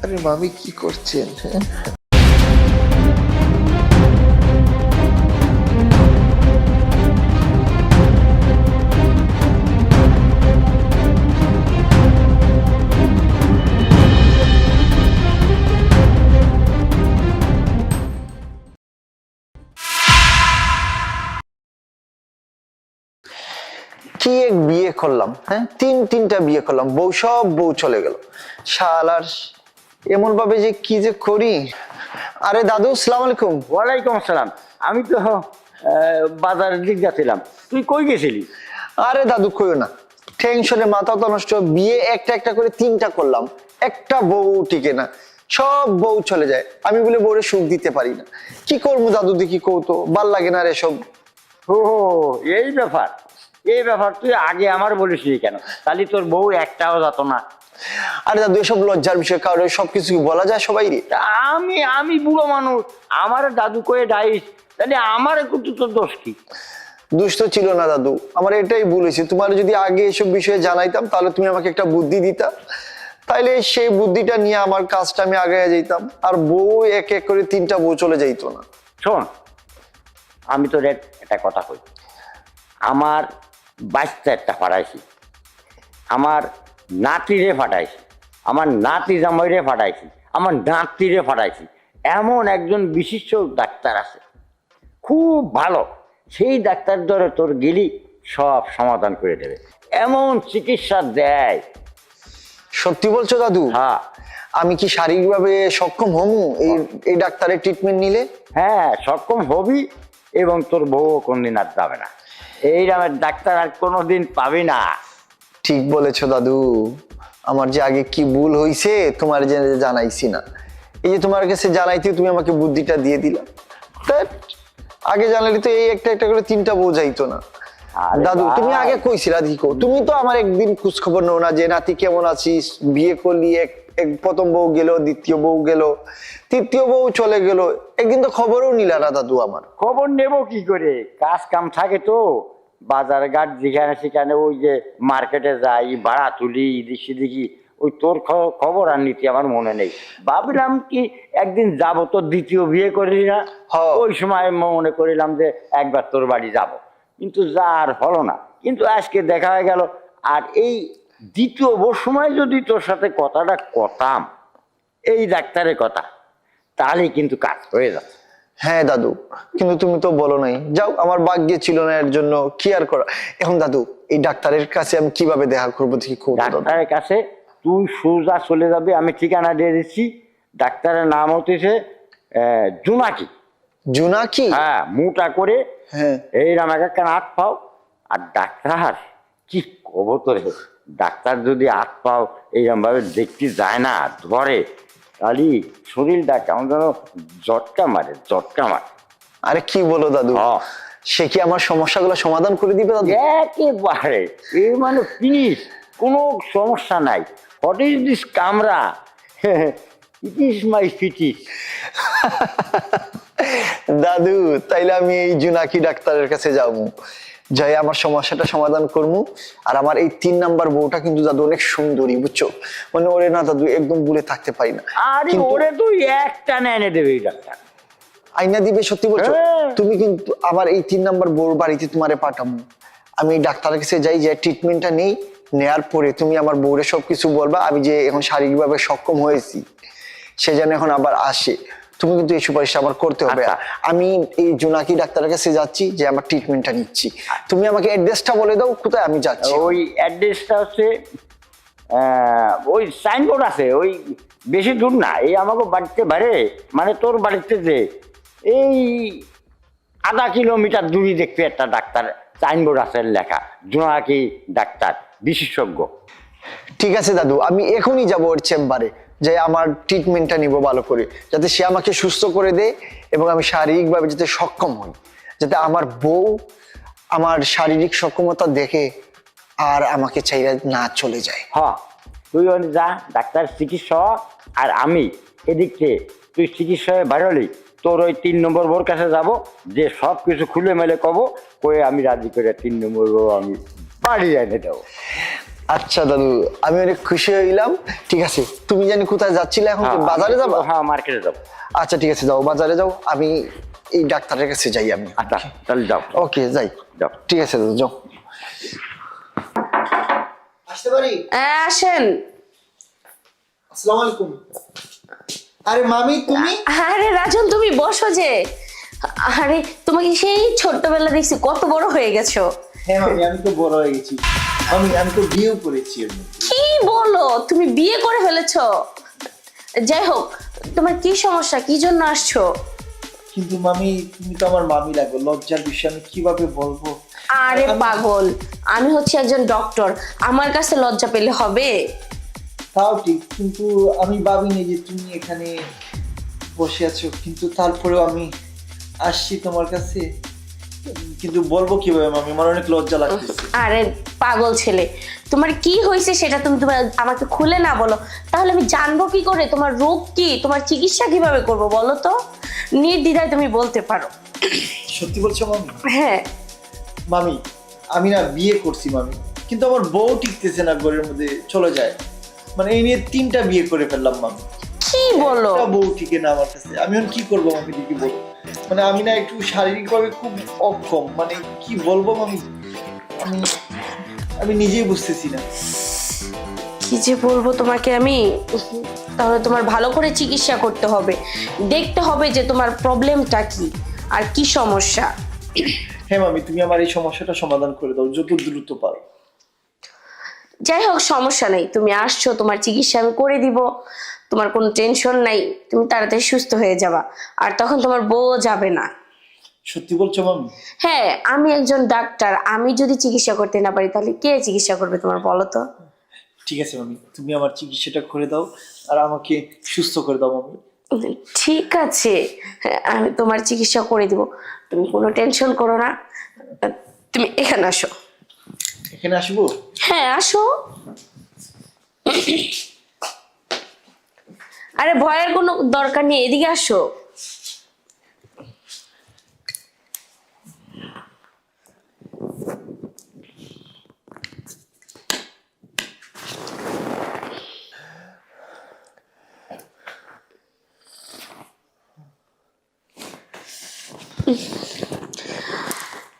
আরে মামি কি করছেন? হ্যাঁ? কি এক বিয়ে করলাম, হ্যাঁ তিনটা বিয়ে করলাম, বউ চলে গেল। শালার এমন ভাবে যে কি যে করি। আরে দাদু সালাম আলাইকুম। ওয়ালাইকুম আসসালাম। আমি তো বাজারের দিক যাচ্ছিলাম, তুই কই গেছিলি? আরে দাদু কইও না, টেনশনে মাথা তো নষ্ট। বিয়ে একটা একটা করে তিনটা করলাম, একটা বউ টিকে না, সব বউ চলে যায়। আমি বলে বউরে সুখ দিতে পারি না, কি করবো দাদু? দেখি কৌতো ভাল লাগে না রে সব। ও এই ব্যাপার, এই ব্যাপার তুই আগে আমার বলিসনি কেন? তাহলে তোর বউ একটাও যেত না। আরে দাদু এসব লজ্জার বিষয়, কারো সবকিছু বলা যায় সবাই রে। আমি আমি বুড়ো মানুষ, আমার দাদু কয়ে ডাইস, তাহলে আমার কিন্তু তোর দোষ কি? দুষ্ট ছিল না দাদু, আমার এটাই বলেছি, তোমার যদি আগে এসব বিষয়ে জানাইতাম তাহলে তুমি আমাকে একটা বুদ্ধি দিতা, তাইলে সেই বুদ্ধিটা নিয়ে আমার কাজটা আমি আগে যেতাম, আর বউ এক এক করে তিনটা বউ চলে যাইতো না। শোন, আমি তোর একটা কথা কই, আমার বাচ্চা একটা ফাটাইছি, আমার নাতিরে ফাটাইছি, আমার নাতি জামাইরে ফাটাইছি, আমার নাতিরে ফাটাইছি। এমন একজন বিশিষ্ট ডাক্তার আছে, খুব ভালো, সেই ডাক্তার ধরে তোর গেলি সব সমাধান করে দেবে, এমন চিকিৎসা দেয়। সত্যি বলছো দাদু? হ্যাঁ। আমি কি শারীরিকভাবে সক্ষম হমু এই ডাক্তারের ট্রিটমেন্ট নিলে? হ্যাঁ, সক্ষম হবি, এবং তোর বউ কোনদিন আর যাবে না। এই নামের ডাক্তার আর কোনোদিন পাবি না। ঠিক বলেছো দাদু, আমার যে আগে কি ভুল হইছে তোমার যে জানাইছি না, এই যে তোমার কাছে জানাইতে তুমি আমাকে বুদ্ধিটা দিয়ে দিলা। আগে জানালে তো এই একটা একটা করে তিনটা বউ যাইতো না। দাদু তুমি আগে কইছিলা, দিকো তুমি তো আমার একদিন খোঁজ খবর নাও না যে নাতি কেমন আছিস, বিয়ে করলি, এক প্রথম বউ গেল, দ্বিতীয় বউ গেল, তৃতীয় বউ চলে গেল, একদিন তো খবরও নিলা না দাদু আমার। খবর নেব কি করে, কাজ কাম থাকে তো, বাজার ঘাট যেখানে সেখানে, ওই যে মার্কেটে যাই, ভাড়া তুলি, এদিকে দেখি, ওই তোর খবর আর নীতি আমার মনে নেই। ভাবলাম কি একদিন যাব, তোর দ্বিতীয় বিয়ে করলি না, ওই সময় মনে করিলাম যে একবার তোর বাড়ি যাব, কিন্তু যা আর হলো না। কিন্তু আজকে দেখা হয়ে গেল, আর এই দ্বিতীয় বউর সময় যদি তোর সাথে কথাটা কতাম, এই ডাক্তারের কথা, তাহলে কিন্তু কাজ হয়ে যাচ্ছে। হ্যাঁ দাদু, কিন্তু তুমি তো বলো নাই, যাও আমার ভাগ্যে ছিল না, এর জন্য কি আর করা। এখন দাদু এই ডাক্তারের কাছে আমি কিভাবে দেখা করবো? ডাক্তারের কাছে তুই সোজা চলে যাবে, আমি ঠিকানা দিয়ে দিচ্ছি। ডাক্তারের নাম হতেছে জোনাকি। জোনাকি? হ্যাঁ, মোটা করে, হ্যাঁ এইরকম এক একটা হাত পাও। আর ডাক্তার কি কব তোরে, ডাক্তার যদি হাত পাও এইরকম ভাবে দেখতে যায় না, ধরে, তাহলে শরীরটা কেমন যেন জটকা মারে, জটকা মারে। আরে কি বলো দাদু, সে কি আমার সমস্যাগুলো সমাধান করে দিবে দাদু? একেবারে, এই মানে ফিনিশ, কোনো সমস্যা নাই। হোয়াট ইজ দিস কামরা, ইট ইজ মাই ফিটিস। দাদু তাইলে আমি এই জোনাকি ডাক্তারের কাছে যাবো, যাই আমার সমস্যাটা সমাধান করবো। আর আমার এই 3 নাম্বার বউটা কিন্তু দাদু অনেক সুন্দরী, বুঝছো, মানে ওরে না দাদু একদম ভুলে থাকতে পারি না। আরে ওরে তুই একটা এনে দেবে এই ডাক্তার, আইনা দিবে? সত্যি বলছো? তুমি কিন্তু আমার এই 3 নাম্বার বউর বাড়িতে তোমারে পাঠাবো, আমি ডাক্তারের কাছে যাই, যে ট্রিটমেন্টটা নেই, নেয়ার পরে তুমি আমার বউরে সবকিছু বলবা, আমি যে এখন শারীরিকভাবে সক্ষম হয়েছি সে যেন এখন আবার আসে। তুমি কিন্তু এই সুপারিশটা আমার করতে হবে। আমি এই জোনাকি ডাক্তারের কাছে যাচ্ছি, যে আমার ট্রিটমেন্টটা নিচ্ছি। তুমি আমাকে অ্যাড্রেসটা বলে দাও, কোথায় আমি যাচ্ছি। ওই অ্যাড্রেসটা হচ্ছে, ওই সাইনবোর্ড আছে, ওই বেশি দূর না, এই আমাকে বাড়িতে বাইরে, মানে তোর বাড়িতে যে এই আধা কিলোমিটার দূরে দেখতে একটা ডাক্তার সাইনবোর্ড আছে লেখা, জোনাকি ডাক্তার বিশেষজ্ঞ। ঠিক আছে দাদু, আমি এখনই যাবো ওর চেম্বারে, যে আমার ট্রিটমেন্টটা নিব ভালো করে, যাতে সে আমাকে সুস্থ করে দেয় এবং আমি শারীরিকভাবে যাতে সক্ষম হই, যাতে আমার বউ আমার শারীরিক সক্ষমতা দেখে আর আমাকে চাইলে না চলে যায়। হ্যাঁ, তুই যা ডাক্তার চিকিৎসা, আর আমি এদিকে তুই চিকিৎসায় বাড়লি, তোর ওই 3 নম্বর বোর কাছে যাব, যে সব কিছু খুলে মেলে কব, কয়ে আমি রাজি করে 3 নম্বর বউ আমি বাড়ি এনে দেবো। আচ্ছা দাদু, আমি অনেক খুশি হইলাম। ঠিক আছে, তুমি জানি কোথায় যাচ্ছিলে এখন? হ্যাঁ, বাজারে যাবা? হ্যাঁ, মার্কেটে যাবো। আচ্ছা ঠিক আছে, যাও বাজারে যাও, আমি এই ডাক্তারের কাছে যাই আমি। আচ্ছা, তাহলে যাও। ওকে যাই। যাও। ঠিক আছে দাদু, যাও। আসতে পারি? আসেন। আসসালামু আলাইকুম। আরে মামি তুমি? আরে রাজন, তুমি বসো যে। আরে তোমাকে সেই ছোট্টবেলা দেখছি, কত বড় হয়ে গেছো। হ্যাঁ মামি, আমি তো বড় হয়ে গেছি মামি, আমি তো বিয়েও করেছি আমি। কি বলো, তুমি বিয়ে করে ফেলেছো? যাই হোক, তোমার কি সমস্যা, কি জন্য আসছো? কিন্তু মামি, তুমি তো আমার মামি লাগো, লজ্জার বিষয়, আমি কিভাবে বলবো? আরে পাগল, আমি হচ্ছে একজন ডক্টর, আমার কাছে লজ্জা পেলে হবে? তাও ঠিক, কিন্তু আমি ভাবিনি যে তুমি এখানে বসে আছো, কিন্তু তারপরেও আমি আসছি তোমার কাছে। কিন্তু বলবো কিভাবে মামি, আমার অনেক লজ্জা লাগতেছে। আরে পাগল ছেলে, তোমার কি হয়েছে সেটা তুমি তোমার আমাকে খুলে না বলো, তাহলে আমি জানবো কি করে তোমার রোগ কি, তোমার চিকিৎসা কিভাবে করব বলো তো। নির্দ্বিধায় তুমি বলতে পারো। সত্যি বলছো মামি? হ্যাঁ। মামি, আমি না বিয়ে করছি মামি, কিন্তু আমার বউ টিকতেছে না, ঘরের মধ্যে চলে যায়। মানে এই নিয়ে 3টা বিয়ে করে ফেললাম মামি। কি বলো? একটা বউ টিকে না আমার কাছে, আমি এখন কি করবো মামি, দিদি বলো। মানে আমি না একটু শারীরিকভাবে খুব অক্ষম, মানে কি বলবো মামি, আমি আমি নিজেই বুঝতেছি না। কি যে বলবো তোমাকে আমি। তাহলে তোমার ভালো করে চিকিৎসা করতে হবে, দেখতে হবে যে তোমার প্রবলেমটা কি আর কি সমস্যা। হ্যাঁ মামি, তুমি আমার এই সমস্যাটা সমাধান করে দাও যত দ্রুত পারো। যাই হোক, সমস্যা নেই, তুমি আসছো, তোমার চিকিৎসা আমি করে দিব, তোমার কোনো টেনশন নাই, তুমি তাড়াতাড়ি সুস্থ হয়ে যাবা, আর তখন তোমার বউ যাবে না। সত্যি বলছো মামি? হ্যাঁ, আমি একজন ডাক্তার, আমি যদি চিকিৎসা করতে না পারি তাহলে কে চিকিৎসা করবে তোমার, বলো তো? ঠিক আছে মামি, তুমি আমার চিকিৎসাটা করে দাও আর আমাকে সুস্থ করে দাও মামি। ঠিক আছে, হ্যাঁ, আমি তোমার চিকিৎসা করে দিব, তুমি কোনো টেনশন করো না। তুমি এখানে আসো। এখানে আসবো? হ্যাঁ, আসো। আরে ভয়ের কোনো দরকার নেই, এদিকে আসো।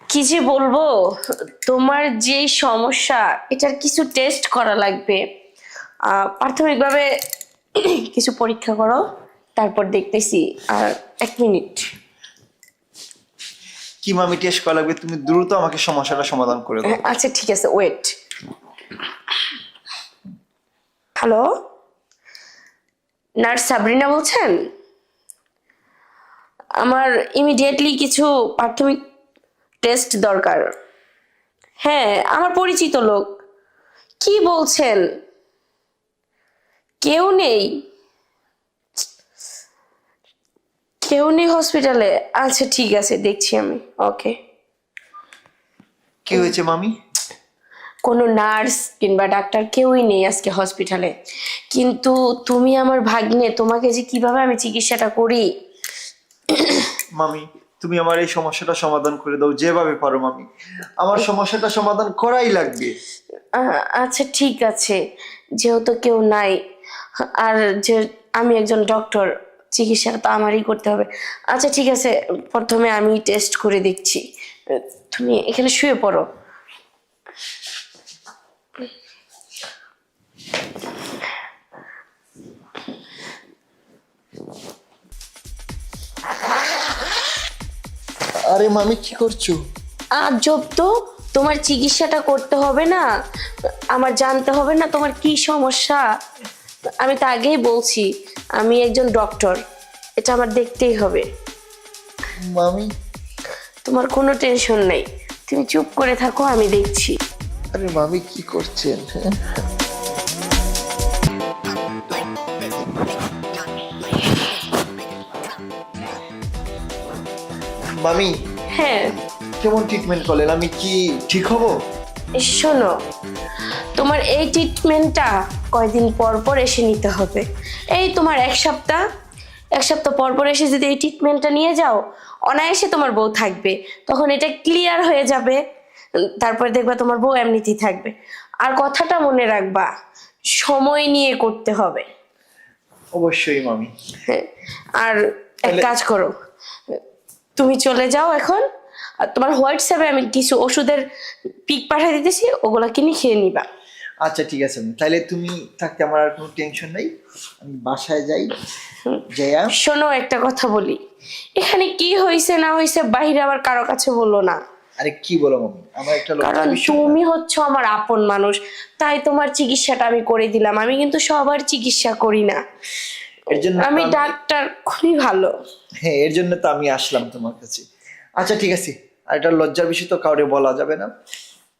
কি যে বলবো, তোমার যে সমস্যা এটার কিছু টেস্ট করা লাগবে। প্রাথমিকভাবে কিছু পরীক্ষা করো, তারপর দেখতেছি। আর 1 মিনিট। কি মামি টেস্ট করা লাগবে? তুমি দ্রুত আমাকে সমস্যাটা সমাধান করে দাও। আচ্ছা ঠিক আছে, ওয়েট। হ্যালো, নার্স সাবরিনা বলছেন? আমার ইমিডিয়েটলি কিছু প্রাথমিক টেস্ট দরকার। হ্যাঁ, আমার পরিচিত লোক। কি বলছেন? কেউ নেই? কেউ নেই হসপিটালে? আচ্ছা ঠিক আছে, দেখছি আমি। ওকে। কি হয়েছে মামি? কোনো নার্স কিংবা ডাক্তার কেউই নেই আজকে হসপিটালে, কিন্তু তুমি আমার ভাগ্নে, তোমাকে যে কিভাবে আমি চিকিৎসাটা করি। মামি, তুমি আমার এই সমস্যাটা সমাধান করে দাও যেভাবে পারো মামি, আমার সমস্যাটা সমাধান করাই লাগবে। আচ্ছা ঠিক আছে, যেহেতু কেউ নাই আর যে আমি একজন ডক্টর, চিকিৎসাটা তো আমারই করতে হবে। আচ্ছা ঠিক আছে, প্রথমে আমি টেস্ট করে দেখছি, তুমি এখানে শুয়ে পড়ো। আরে মামি কি করছো? আজব তো, তোমার চিকিৎসাটা করতে হবে না? আমার জানতে হবে না তোমার কি সমস্যা? আমি তো আগেই বলছি আমি একজন ডক্টর, এটা আমার দেখতেই হবে। মামি, তোমার কোনো টেনশন নেই, তুমি চুপ করে থাকো, আমি দেখছি। আরে মামি কি করছেন? মামি, হ্যাঁ, কেমন ট্রিটমেন্ট করলেন? আমি কি ঠিক হব? শোনো, তোমার এই ট্রিটমেন্টটা কয়দিন পর পর এসে নিতে হবে। এই তোমার 1 সপ্তাহ, 1 সপ্তাহ পর পর এসে যদি এই ট্রিটমেন্টটা নিয়ে যাও, অনায়াসে তোমার বউ থাকবে, তখন এটা ক্লিয়ার হয়ে যাবে। তারপরে দেখবা তোমার বউ এমনিতেই থাকবে। আর কথাটা মনে রাখবা, সময় নিয়ে করতে হবে। অবশ্যই মামি। হ্যাঁ, আর এক কাজ করো, তুমি চলে যাও এখন। আর তোমার হোয়াটসঅ্যাপে আমি কিছু ওষুধের পিক পাঠিয়ে দিতেছি, ওগুলা কিনে খেয়ে নিবা। আচ্ছা ঠিক আছে, তাহলে তুমি থাকতে আমার আর কোনো টেনশন নেই, আমি বাসায় যাই। জয়া, শোনো, একটা কথা বলি, এখানে কি হয়েছে না হয়েছে বাইরে আবার কারো কাছে বলো না। আরে কি বলো মামি, আমার একটা কারণ লজ্জার বিষয় না। তুমি হচ্ছে আমার আপন মানুষ, তাই তোমার চিকিৎসাটা আমি করে দিলাম। আমি কিন্তু সবার চিকিৎসা করি না, এর জন্য আমি ডাক্তার খুবই ভালো। হ্যাঁ, এর জন্য তো আমি আসলাম তোমার কাছে। আচ্ছা ঠিক আছে, আর এটা লজ্জার বিষয় তো কাউরে বলা যাবে না।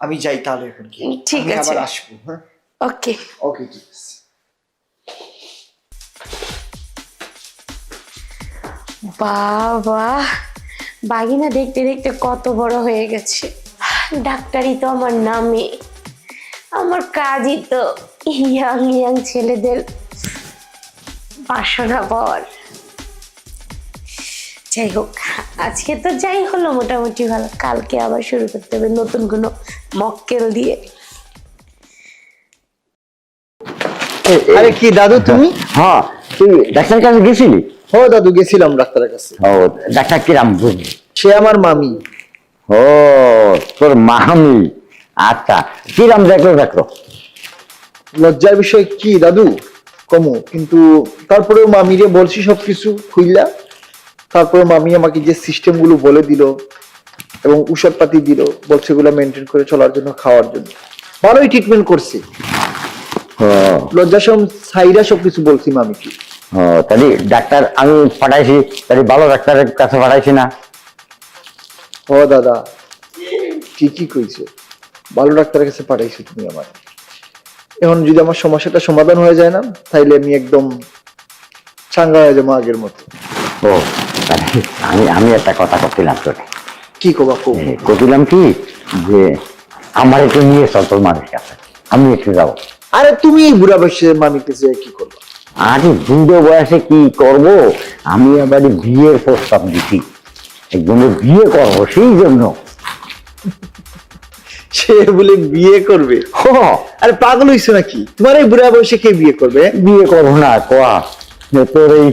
আমি যাই তাহলে এখন কি, ঠিক আমি আছে। আবার আসবো। হ্যাঁ, ওকে। ওকে ঠিক আছে। বাবা, বাগিনা দেখতে দেখতে কত বড় হয়ে গেছে। ডাক্তারি তো আমার নামে, আমার কাজই তো ইয়াং ইয়াং ছেলেদের বাসনা পাওয়ার। যাই হোক, আজকে তো যাই হলো মোটামুটি ভালো, কালকে আবার শুরু করতে হবে নতুন কোনো মক্কেল দিয়ে। আরে কি দাদু তুমি? হ্যাঁ, তুই ডাক্তার কাছে গেছিলি? ও দাদু, গেছিলাম ডাক্তারের কাছে। ও, ডাক্তার কিরাম বুঝলি? সে আমার মামি। ও, তোর মামি। আচ্ছা, কিরাম দেখলো? লজ্জার বিষয় কি দাদু কমু, কিন্তু তারপরেও মামিরে বলছি সবকিছু খুইলা। তারপরে মামি আমাকে যে সিস্টেম গুলো বলে দিল এবং ঔষধপাতি দিল, বলছে এগুলো মেনটেন করে চলার জন্য, খাওয়ার জন্য। ভালোই ট্রিটমেন্ট করছে। লজ্জা সব সাইরা সবকিছু বলছি মামিকে। ও, তাহলে ডাক্তার আমি পাঠাইছি, তাহলে ভালো ডাক্তারের কাছে পাঠাইছি না? ও দাদা, ঠিকই কইছো, ভালো ডাক্তারের কাছে পাঠাইছো তুমি আমার। এখন যদি আমার সমস্যাটা সমাধান হয়ে যায় না, তাইলে আমি একদম চাঙ্গা হয়ে যাবো আগের মতো। ও, তাহলে আমি একটা কথা করছিলাম তোরে। কি কবা কো? করছিলাম কি যে আমার একটু নিয়ে চল তোর মামির কাছে, আমি একটু যাবো। আরে তুমি এই বুড়া বয়সে মামির কাছে কি করবা? আরে বুড়ো বয়সে কি করব, আমি আবার বিয়ের প্রস্তাব দিছি, একজনের বিয়ে করবো, সেই জন্য। সে বলে বিয়ে করবে? আরে পাগল হইছো নাকি? তোমার এই বুড়া বয়সে কে বিয়ে করবে? বিয়ে করবো না কোয়া, তোর এই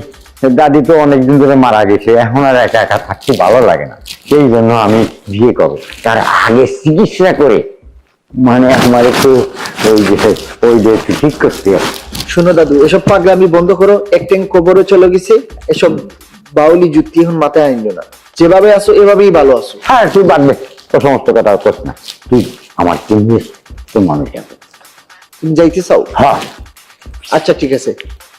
দাদি তো অনেকদিন ধরে মারা গেছে, এখন আর একা একা থাকতে ভালো লাগে না, সেই জন্য আমি বিয়ে করবো। তার আগে চিকিৎসা করে মানে আমার একটু ওই যে একটু ঠিক করতে হবে। শোনো দাদু, এসব পাগলামি বন্ধ করো। একদিন কবরে চলে গেছে, এসব বাউলি যুক্তি এখন মাথায় আনলো না। যেভাবে আসো এভাবেই ভালো আসো। হ্যাঁ, তুই বাদবে তো সমস্ত কথা করছ না, তুই আমার চিনিস তোর মানুষ আছে। তুমি যাইতে চাও? হ্যাঁ, আচ্ছা ঠিক আছে,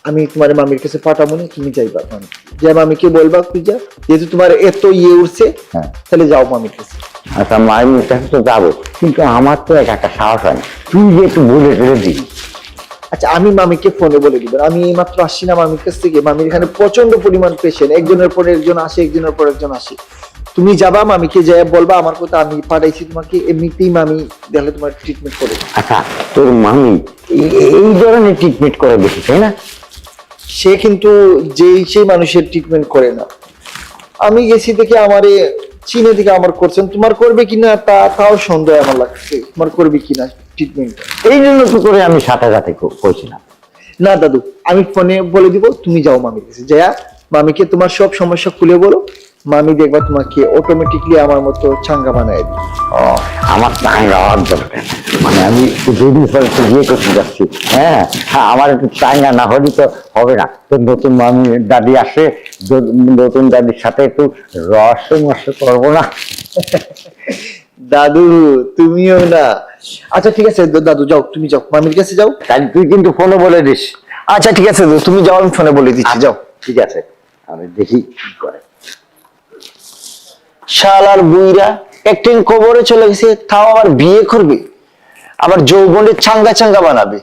আমি তোমার মামির কাছে পাঠাবো না, তুমি যাইবা। মামি যে মামিকে বলবা তুই যা, যেহেতু তোমার এত ইয়ে উঠছে, হ্যাঁ। তাহলে যাও মামির কাছে। আচ্ছা, মায়ের কাছে তো যাবো, কিন্তু আমার তো একটা সাহস হয় না, তুই যে একটু বলে টেলে দিবি। আচ্ছা, আমি মামিকে ফোনে বলে দিব। আমি এইমাত্র আসছি না মামির কাছ থেকে। মামির এখানে প্রচন্ড পরিমাণ পেশেন্ট, একজনের পর একজন আসে, একজনের পর একজন আসে। তুমি যাবা, মামিকে যাই বলবা আমার কথা আমি পাঠাইছি তোমাকে, এমনিতেই মামি দেখলে তোমার ট্রিটমেন্ট করে। আচ্ছা, তোর মামি এই ধরনের ট্রিটমেন্ট করে বেশি, তাই না? সে কিন্তু সেই মানুষের ট্রিটমেন্ট করে না। আমি গেছি দেখে আমারে চিনে থেকে আমার করছেন, তোমার করবে কিনা তাও সন্দেহ আমার লাগছে, তোমার করবে কিনা ট্রিটমেন্ট। এই জন্য তো করে আমি সাথে সাথে কইছিলাম। না দাদু, আমি ফোনে বলে দিব, তুমি যাও মামির কাছে। যায়া মামিকে তোমার সব সমস্যা খুলে বলো, মামি দেখবা তোমাকে অটোমেটিকলি আমার মতো চাঙ্গা বানায় দিবে। ও, আমার চাঙ্গা হওয়ার দরকার, মানে আমি যদি বিয়ে করতে যাচ্ছি, হ্যাঁ, আমার একটু চাঙ্গা না হলে তো হবে না। তো নতুন মামি দাদি আসে, নতুন দাদির সাথে একটু রহস্য করবো না? দাদু তুমিও না। আচ্ছা ঠিক আছে দাদু, যাও, তুমি যাও মামির কাছে যাও। তাহলে তুই কিন্তু ফোনে বলে দিস। আচ্ছা ঠিক আছে দাদু, তুমি যাও, আমি ফোনে বলে দিচ্ছি, যাও। ঠিক আছে, আমি দেখি কি করে। শালার বুইরা একদিন কবরে চলে গেছে, তাও আবার বিয়ে করবে, আবার যৌবনের চাঙ্গা চাঙ্গা বানাবে।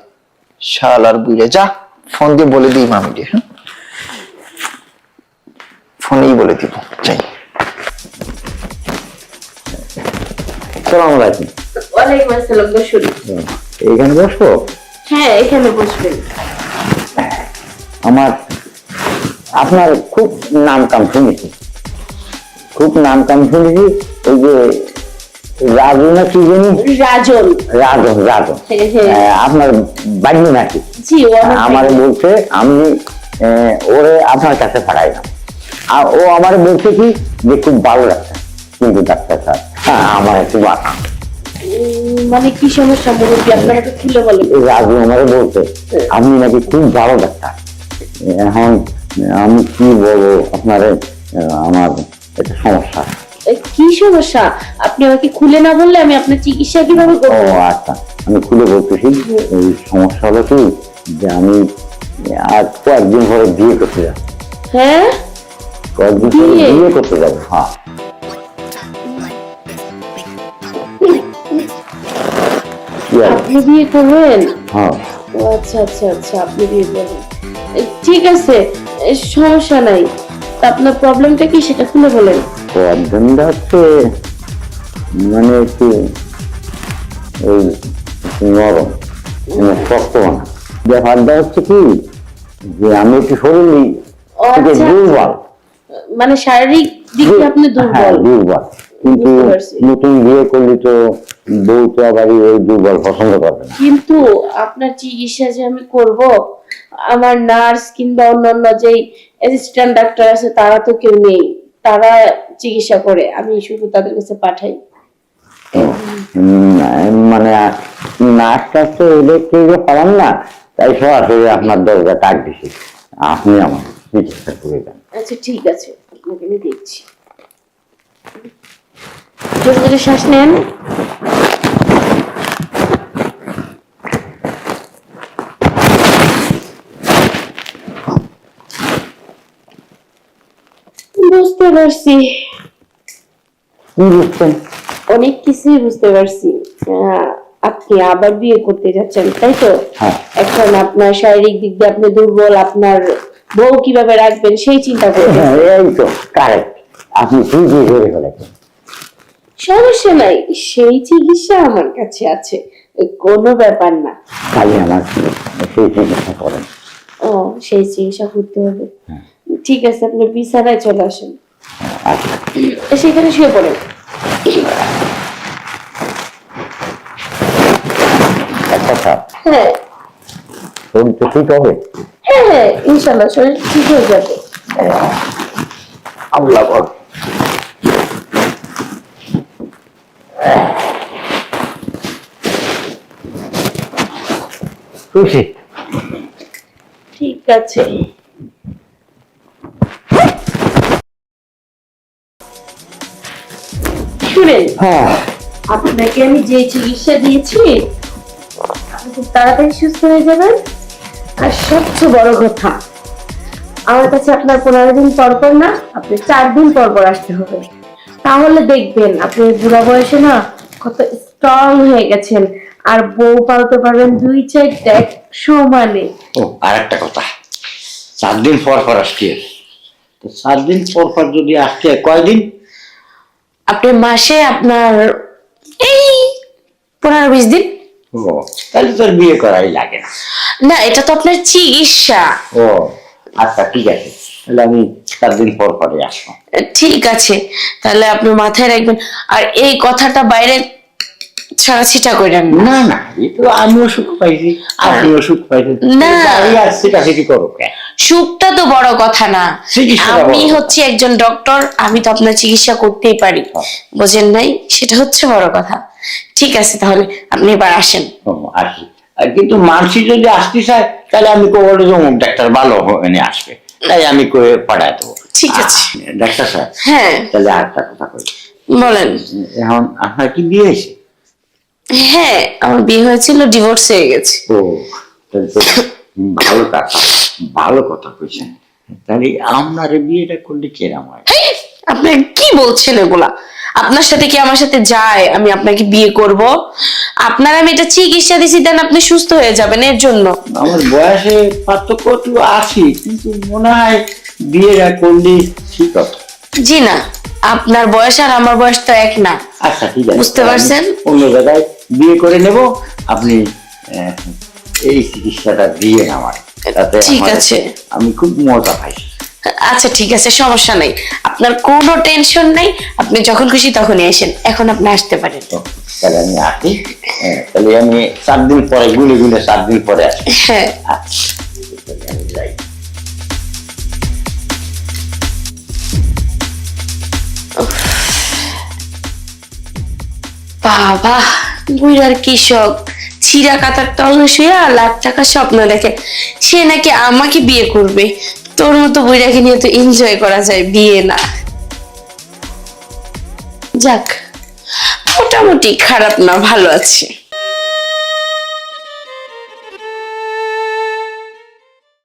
শালার বুইরা, যা ফোন দিয়ে বলে দিই মামিকে। হ্যাঁ, ফোনেই বলে দিব, যাই। আসসালামু আলাইকুম। ওয়ালাইকুম আসসালাম, বসুন। এইখানে বসবো? হ্যাঁ, এখানে বসবেন। আপনার খুব নাম কাম শুনেছি, ওই যে রাজু না কি জানি? রাজন। রাজন, রাজন। হ্যাঁ। আপনার বাড়ি নাকি? জি, ও আমার আমার ভাই। বলছে আমি ওরে আপনার কাছে পাঠাইলাম, আর ও আমার বলছে কি যে খুব ভালো ডাক্তার, কিন্তু ডাক্তার স্যার আমার একটু বাতা। মানে কি সমস্যা মুরব্বী, আপনারা তো খুলে বলেন। রাজু আমারে বলছে আপনি নাকি খুব ভালো ডাক্তার। এখন আমি কি বলবো আপনারে, আমার একটা সমস্যা। কি সমস্যা আপনি আমাকে খুলে না বললে আমি আপনার চিকিৎসা কিভাবে ও করবো? আচ্ছা, আমি খুলে বলতেছি। এই সমস্যা হলো কি যে আমি আর কয়েকদিন পরে বিয়ে করতে যাবো। হ্যাঁ, কয়েকদিন পরে বিয়ে? বিয়ে করতে যাবো। হ্যাঁ, কি আর? আপনি বিয়ে করবেন? হ্যাঁ, ও আচ্ছা আচ্ছা আচ্ছা, আপনি বিয়ে করবেন। ঠিক আছে, সমস্যা নাই। তা আপনার প্রবলেমটা কি সেটা খুলে বলেন। প্রবলেমটা হচ্ছে মানে একটু ওই নরম, মানে শক্ত বানা। ব্যাপারটা হচ্ছে কি যে আমি একটু শরীরই ও আচ্ছা, দুর্বল। মানে শারীরিক দিক দিয়ে আপনি হ্যাঁ, দুর্বল। দুর্বল। কিন্তু বুঝতে পারছি। নতুন বিয়ে করলে তো বউ তো আবার ওই দুর্বল পছন্দ করবে না। কিন্তু আপনার চিকিৎসা যে আমি করব, আমার নার্স কিংবা অন্যান্য যেই অ্যাসিস্ট্যান্ট ডাক্তার আছে তারা তো কেউ নেই, তারা চিকিৎসা করে, আমি শুধু তাদের কাছে পাঠাই। মানে নাচ টাচ তো ওদের কেউ পালাম না, তাই সরাসরি আপনার দরজা টাক দিছি, আপনি আমার চিকিৎসা করে দেন। আচ্ছা ঠিক আছে, আপনাকে আমি দেখছি। জোরে জোরে শ্বাস নেন। বুঝতে পারছি, কি বুঝছেন? অনেক কিছুই বুঝতে পারছি। আপনি আবার বিয়ে করতে যাচ্ছেন তাই তো? হ্যাঁ। এখন আপনার শারীরিক দিক দিয়ে আপনি দুর্বল, আপনার বউ কিভাবে রাখবেন সেই চিন্তা করবেন। এই তো কারেক্ট, আপনি ঠিক বিয়ে করে ফেলেছেন। সমস্যা নাই, সেই চিকিৎসা আমার কাছে আছে, কোনো ব্যাপার না। খালি আমার সেই চিকিৎসা করেন। ও, সেই চিকিৎসা করতে হবে। ঠিক আছে, আপনি বিছানায় চলে আসেন, আচ্ছা, সেখানে শুয়ে পড়েন। আচ্ছা স্যার, হ্যাঁ শরীর তো ঠিক হবে? হ্যাঁ হ্যাঁ, ইনশাল্লাহ শরীর ঠিক হয়ে যাবে। আল্লাহ বল। খুশি? ঠিক আছে। শুনেন, হ্যাঁ, আপনাকে আমি যে চিকিৎসা দিয়েছি আপনি খুব তাড়াতাড়ি সুস্থ হয়ে যাবেন। আর সবচেয়ে বড় কথা, আমার কাছে আপনার 15 দিন পর পর না, আপনি 4 দিন পর পর আসতে হবে। তাহলে দেখবেন আপনি বুড়া বয়সে না কত স্ট্রং হয়ে গেছেন, আর বউ পালতে পারবেন 2-4টা সমানে। ও আর একটা কথা, 4 দিন পর পর আসতে হবে। তো 4 দিন পর পর যদি আসতে হয়, কয়দিন? আপনি মাসে আপনার এই 15-20 দিন। ও, তাহলে তোর বিয়ে করাই লাগে না। না, এটা তো আপনার চিকিৎসা। ও আচ্ছা, ঠিক আছে, তাহলে আমি 4 দিন পর পরে আসবো। ঠিক আছে, তাহলে আপনি মাথায় রাখবেন, আর এই কথাটা বাইরে ছাড়াছিটা করেন না। না না, এই তো আমিও সুখ পাইছি, আপনিও সুখ পাইছেন। না। বাড়ি আসছে কাছে কি করো কেন? সুখটা তো বড় কথা না, চিকিৎসাটা বড় আমি কথা। হচ্ছে একজন ডক্টর, আমি তো আপনার চিকিৎসা করতেই পারি, বোঝেন নাই? সেটা হচ্ছে বড় কথা। ঠিক আছে, তাহলে আপনি এবার আসেন। ও, আসি। আর কিন্তু মানসি যদি আসতে চায় তাহলে আমি কোবলে যে অমুক ডাক্তার ভালো এনে আসবে, তাই আমি করে পাঠায় দেবো। ঠিক আছে। ডাক্তার স্যার, হ্যাঁ তাহলে আর একটা কথা কই, বলেন। এখন আপনার কি বিয়ে হয়েছে? হ্যাঁ, আমার বিয়ে হয়েছিল, ডিভোর্স হয়ে গেছে। ও, তাহলে তো ভালো কথা, ভালো কথা কইছেন। তাহলে আপনার বিয়েটা করলে কেরাম হয়? আপনি কি বলছেন এগুলা? আপনার সাথে কি আমার সাথে যায় আমি আপনাকে বিয়ে করব? আপনার আমি এটা চিকিৎসা দিছি, দেন আপনি সুস্থ হয়ে যাবেন এর জন্য। আমার বয়সে পার্থক্য একটু আছে, কিন্তু মনে হয় বিয়েটা করলে ঠিক হবে। জি না, আপনার বয়স আর আমার বয়স তো এক না। আচ্ছা ঠিক আছে, বুঝতে পারছেন? আমি অন্য জায়গায় বিয়ে করে নেব, আপনি এই চিকিৎসাটা দিয়ে আমার, তাতে ঠিক আমার- আছে। আমি খুব মজা পাই। আচ্ছা ঠিক আছে, সমস্যা নাই, আপনার কোনো টেনশন নাই, আপনি যখন খুশি তখনই আসেন, এখন আপনি আসতে পারেন। তাহলে আমি আসি, তাহলে আমি 7 দিন পরে গুনে গুনে 7 দিন পরে আসি। হ্যাঁ। আচ্ছা, তাহলে আমি যাই। বাবা, বুড়ার কি শখ, ছিঁড়া কাতার তলে শুয়ে লাখ টাকা স্বপ্ন দেখে, সে নাকি আমাকে বিয়ে করবে। তোর মতো বুড়াকে নিয়ে তো এনজয় করা যায়, বিয়ে না। যাক, মোটামুটি খারাপ না, ভালো আছে।